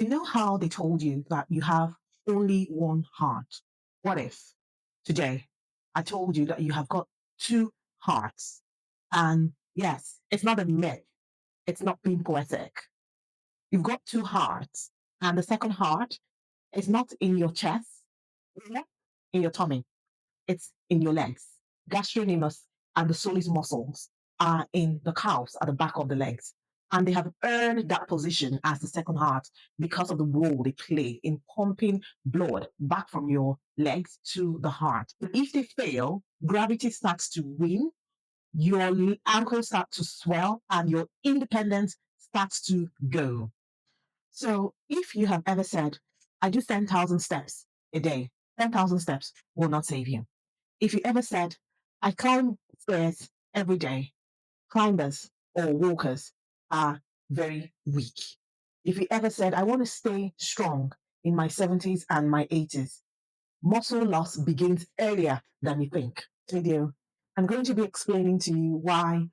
You know how they told you that you have only one heart? What if today I told you that you have got two hearts? And yes, it's not a myth, it's not being poetic. You've got two hearts, and the second heart is not in your chest, it's not in your tummy, it's in your legs. Gastrocnemius and the soleus muscles are in the calves at the back of the legs. And they have earned that position as the second heart because of the role they play in pumping blood back from your legs to the heart. If they fail, gravity starts to win, your ankles start to swell, and your independence starts to go. So if you have ever said, I do 10,000 steps a day, 10,000 steps will not save you. If you ever said, I climb stairs every day, climbers or walkers are very weak. If you ever said, I want to stay strong in my 70s and my 80s, muscle loss begins earlier than you think. Video, I'm going to be explaining to you why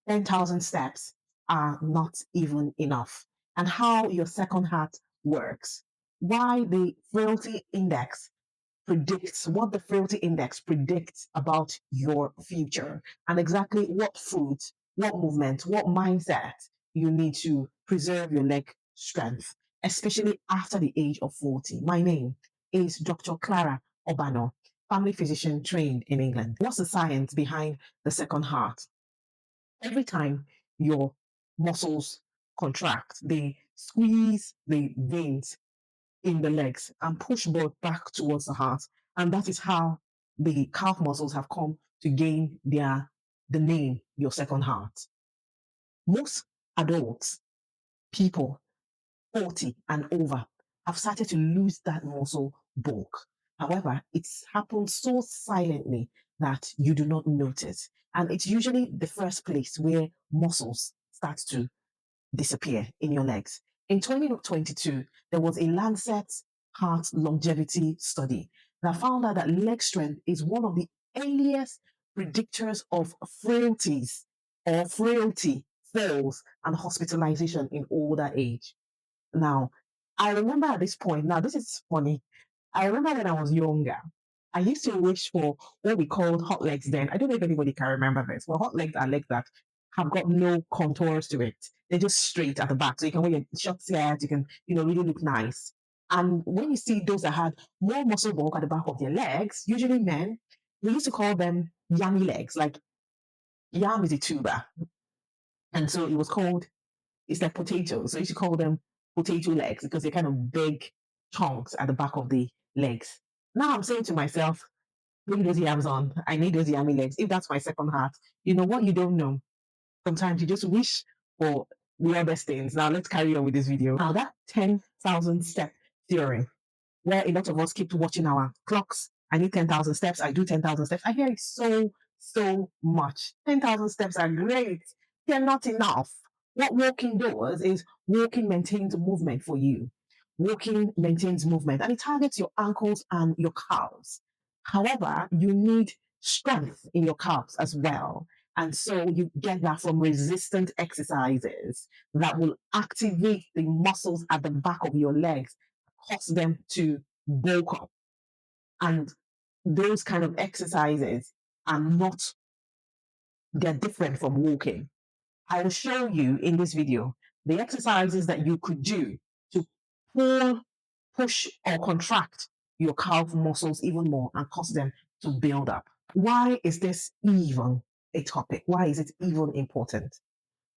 10,000 steps are not even enough and how your second heart works, why the frailty index predicts what the frailty index predicts about your future, and exactly what foods, what movement, what mindset you need to preserve your leg strength, especially after the age of 40. My name is Dr. Clara Obano, family physician trained in England. What's the science behind the second heart? Every time your muscles contract, they squeeze the veins in the legs and push blood back towards the heart. And that is how the calf muscles have come to gain the name your second heart. Most adults, people 40 and over, have started to lose that muscle bulk. However, it's happened so silently that you do not notice. And it's usually the first place where muscles start to disappear in your legs. In 2022, there was a Lancet Heart Longevity study that found out that leg strength is one of the earliest predictors of frailties or frailty, falls, and hospitalization in older age. Now, I remember at this point, now this is funny. I remember when I was younger, I used to wish for what we called hot legs then. I don't know if anybody can remember this. Well, hot legs are legs that have got no contours to it. They're just straight at the back. So you can wear your short skirt, you can, really look nice. And when you see those that had more muscle bulk at the back of their legs, usually men, we used to call them yummy legs. Like yam is a tuber. And so it was called, it's like potatoes. So you should call them potato legs because they're kind of big chunks at the back of the legs. Now I'm saying to myself, bring those yams on. I need those yummy legs. If that's my second heart, you know what you don't know. Sometimes you just wish for the other things. Now let's carry on with this video. Now that 10,000 step theory, where a lot of us keep watching our clocks. I need 10,000 steps. I do 10,000 steps. I hear it so much. 10,000 steps are great. They're not enough. What walking does is walking maintains movement for you. Walking maintains movement and it targets your ankles and your calves. However, you need strength in your calves as well. And so you get that from resistant exercises that will activate the muscles at the back of your legs, cause them to bulk up. And those kind of exercises are not, they're different from walking. I will show you in this video the exercises that you could do to pull, push, or contract your calf muscles even more and cause them to build up. Why is this even a topic? Why is it even important?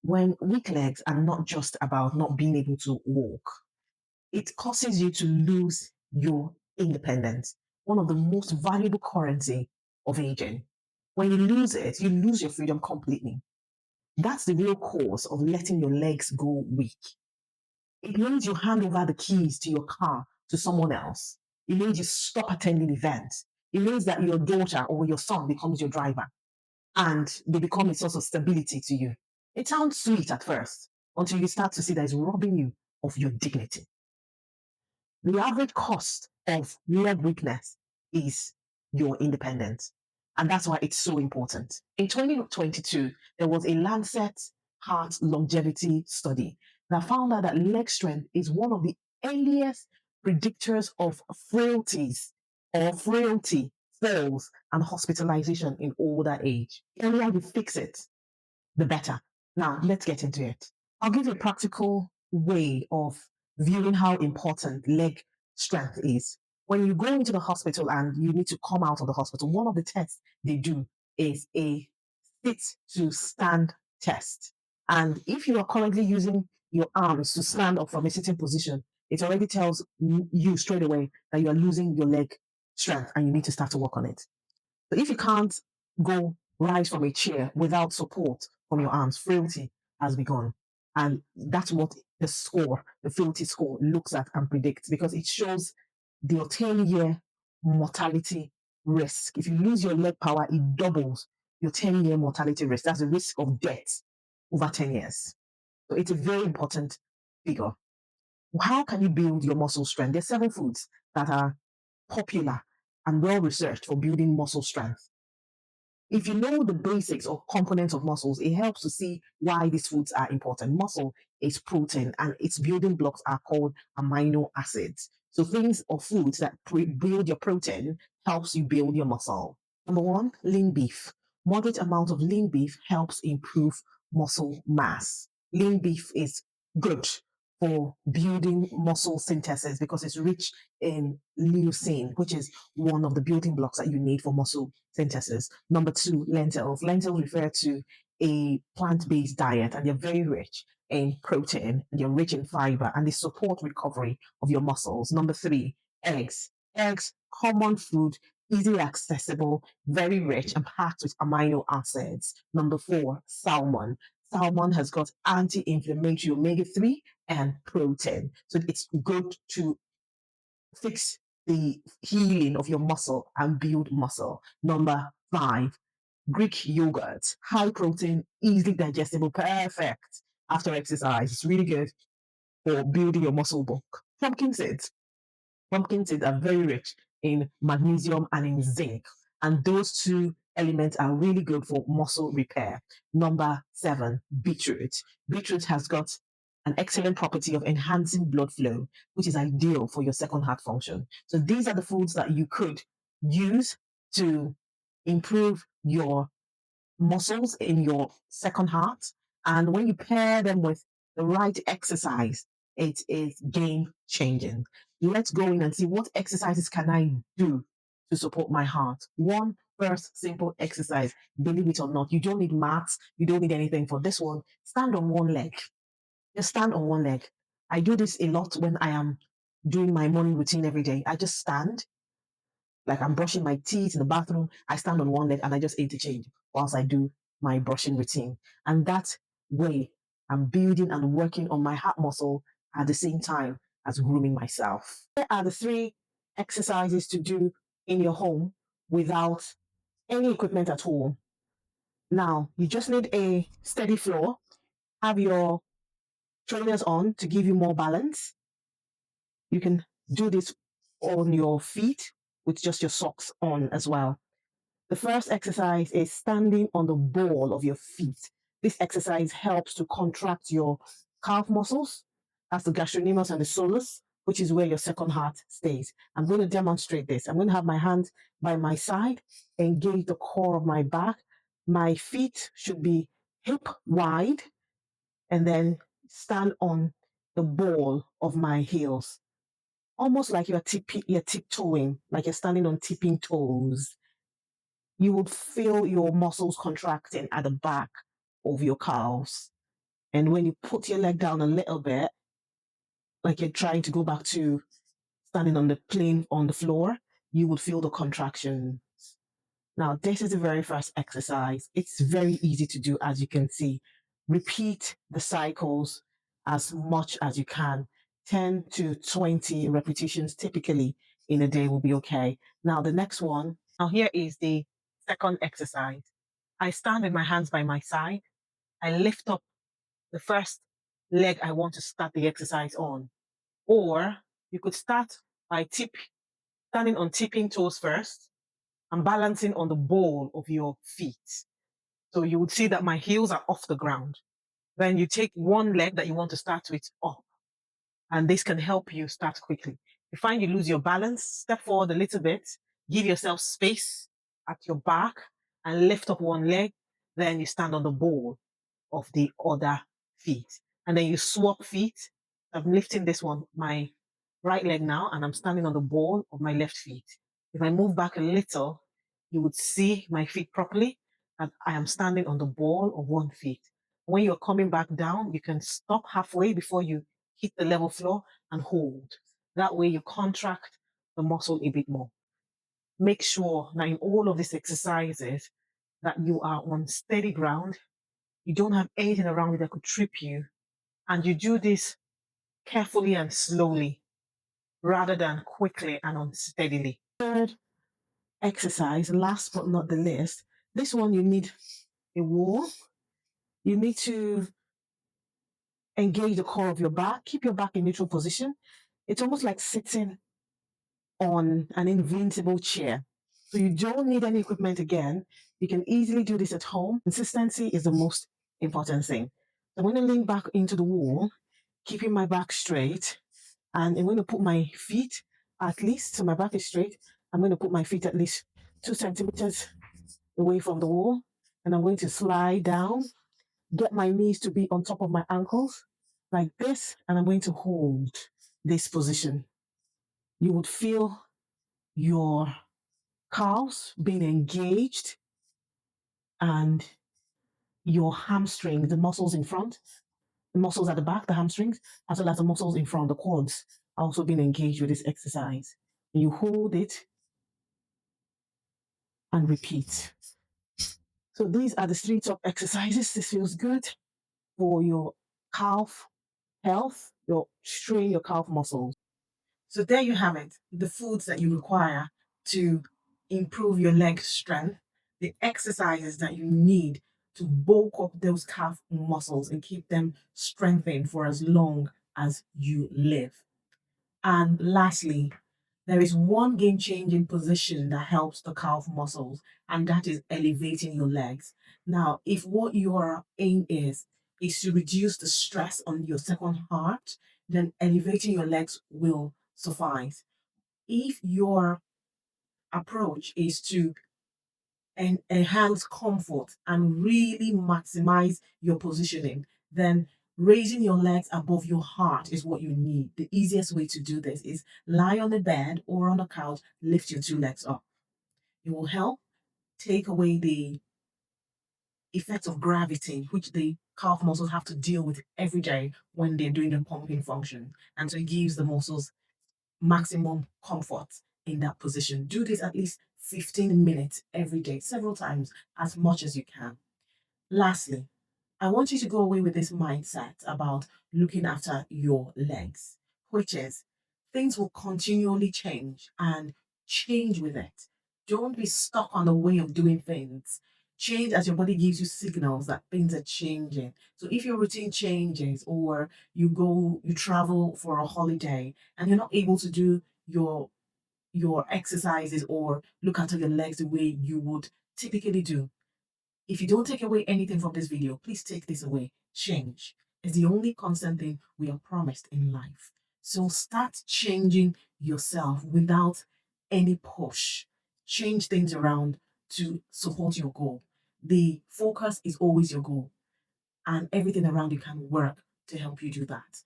When weak legs are not just about not being able to walk, it causes you to lose your independence, one of the most valuable currency of aging. When you lose it, you lose your freedom completely. That's the real cause of letting your legs go weak. It means you hand over the keys to your car to someone else. It means you stop attending events. It means that your daughter or your son becomes your driver and they become a source of stability to you. It sounds sweet at first until you start to see that it's robbing you of your dignity. The average cost of leg weakness is your independence. And that's why it's so important. In 2022, there was a Lancet Heart Longevity study that found out that leg strength is one of the earliest predictors of frailties or frailty, falls, and hospitalization in older age. The earlier you fix it, the better. Now, let's get into it. I'll give you a practical way of viewing how important leg strength is. When you go into the hospital and you need to come out of the hospital, one of the tests they do is a sit to stand test. And if you are currently using your arms to stand up from a sitting position, it already tells you straight away that you are losing your leg strength and you need to start to work on it. So if you can't go rise from a chair without support from your arms, frailty has begun. And that's what the score, the frailty score, looks at and predicts because it shows your 10-year mortality risk. If you lose your leg power, it doubles your 10-year mortality risk. That's the risk of death over 10 years. So it's a very important figure. How can you build your muscle strength? There are 7 foods that are popular and well researched for building muscle strength. If you know the basics or components of muscles, it helps to see why these foods are important. Muscle is protein and its building blocks are called amino acids. So things or foods that build your protein helps you build your muscle. Number 1, lean beef. Moderate amount of lean beef helps improve muscle mass. Lean beef is good for building muscle synthesis because it's rich in leucine, which is one of the building blocks that you need for muscle synthesis. Number 2, lentils. Lentils refer to a plant-based diet and they're very rich in protein, and they're rich in fiber, and they support recovery of your muscles. Number 3, eggs. Eggs, common food, easily accessible, very rich and packed with amino acids. Number 4, salmon. Salmon has got anti-inflammatory omega-3 and protein. So it's good to fix the healing of your muscle and build muscle. Number 5, Greek yogurt, high protein, easily digestible, perfect after exercise. It's really good for building your muscle bulk. Pumpkin seeds. Pumpkin seeds are very rich in magnesium and in zinc, and those 2 elements are really good for muscle repair. Number 7, beetroot. Beetroot has got an excellent property of enhancing blood flow, which is ideal for your second heart function. So these are the foods that you could use to improve your muscles in your second heart. And when you pair them with the right exercise, it is game changing. Let's go in and see what exercises can I do to support my heart. One first simple exercise, believe it or not, you don't need mats, you don't need anything for this one. Stand on one leg. Just stand on one leg. I do this a lot when I am doing my morning routine every day. I just stand like I'm brushing my teeth in the bathroom. I stand on one leg and I just interchange whilst I do my brushing routine. And that way, I'm building and working on my heart muscle at the same time as grooming myself. Here are the 3 exercises to do in your home without any equipment at home. Now, you just need a steady floor, have your trainers on to give you more balance. You can do this on your feet with just your socks on as well. The first exercise is standing on the ball of your feet. This exercise helps to contract your calf muscles. That's the gastrocnemius and the soleus, which is where your second heart stays. I'm going to demonstrate this. I'm going to have my hands by my side, engage the core of my back. My feet should be hip wide, and then stand on the ball of my heels, almost like you're tiptoeing, like you're standing on tipping toes. You would feel your muscles contracting at the back of your calves. And when you put your leg down a little bit, like you're trying to go back to standing on the plane on the floor, you would feel the contraction. Now, this is the very first exercise. It's very easy to do, as you can see. Repeat the cycles as much as you can. 10 to 20 repetitions typically in a day will be okay. Now, the next one. Now, here is the second exercise. I stand with my hands by my side. I lift up the first leg I want to start the exercise on. Or you could start by standing on tipping toes first and balancing on the ball of your feet. So you would see that my heels are off the ground. Then you take one leg that you want to start with up. and this can help you start quickly. If you find you lose your balance, step forward a little bit, give yourself space at your back, and lift up one leg. Then you stand on the ball of the other feet. And then you swap feet. I'm lifting this one, my right leg now, and I'm standing on the ball of my left feet. If I move back a little, you would see my feet properly, and I am standing on the ball of one feet. When you're coming back down, you can stop halfway before you hit the level floor and hold. That way you contract the muscle a bit more. Make sure that in all of these exercises that you are on steady ground. You don't have anything around you that could trip you. And you do this carefully and slowly rather than quickly and unsteadily. Third exercise, last but not the least, this one you need a wall. You need to engage the core of your back, keep your back in neutral position. It's almost like sitting on an invincible chair. So you don't need any equipment again. You can easily do this at home. Consistency is the most important thing. So I'm going to lean back into the wall, keeping my back straight. And I'm going to put my feet at least, so my back is straight. I'm going to put my feet at least 2 centimeters away from the wall. And I'm going to slide down, get my knees to be on top of my ankles like this. And I'm going to hold this position. You would feel your calves being engaged and your hamstring, the muscles in front, the muscles at the back, the hamstrings, as well as the muscles in front, the quads, are also being engaged with this exercise. You hold it and repeat. So these are the 3 top exercises. This feels good for your calf health, strain your calf muscles. So there you have it, the foods that you require to improve your leg strength, the exercises that you need to bulk up those calf muscles and keep them strengthened for as long as you live. And lastly, there is one game-changing position that helps the calf muscles, and that is elevating your legs. Now, if what your aim is to reduce the stress on your second heart, then elevating your legs will suffice. If your approach is to enhance comfort and really maximize your positioning, then raising your legs above your heart is what you need. The easiest way to do this is lie on the bed or on a couch, lift your 2 legs up. It will help take away the effect of gravity, which the calf muscles have to deal with every day when they're doing the pumping function. And so it gives the muscles maximum comfort in that position. Do this at least 15 minutes every day, several times, as much as you can. Lastly, I want you to go away with this mindset about looking after your legs, which is things will continually change and change with it. Don't be stuck on the way of doing things. Change as your body gives you signals that things are changing. So if your routine changes or you travel for a holiday and you're not able to do your exercises or look after your legs the way you would typically do, if you don't take away anything from this video, please take this away. Change is the only constant thing we are promised in life. So start changing yourself without any push. Change things around to support your goal. The focus is always your goal, and everything around you can work to help you do that.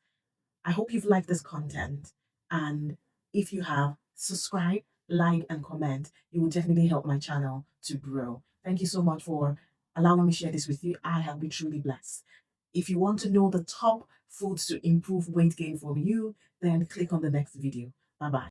I hope you've liked this content, and if you have, subscribe, like, and comment. It will definitely help my channel to grow. Thank you so much for allowing me to share this with you. I have been truly blessed. If you want to know the top foods to improve weight gain for you, then click on the next video. Bye-bye.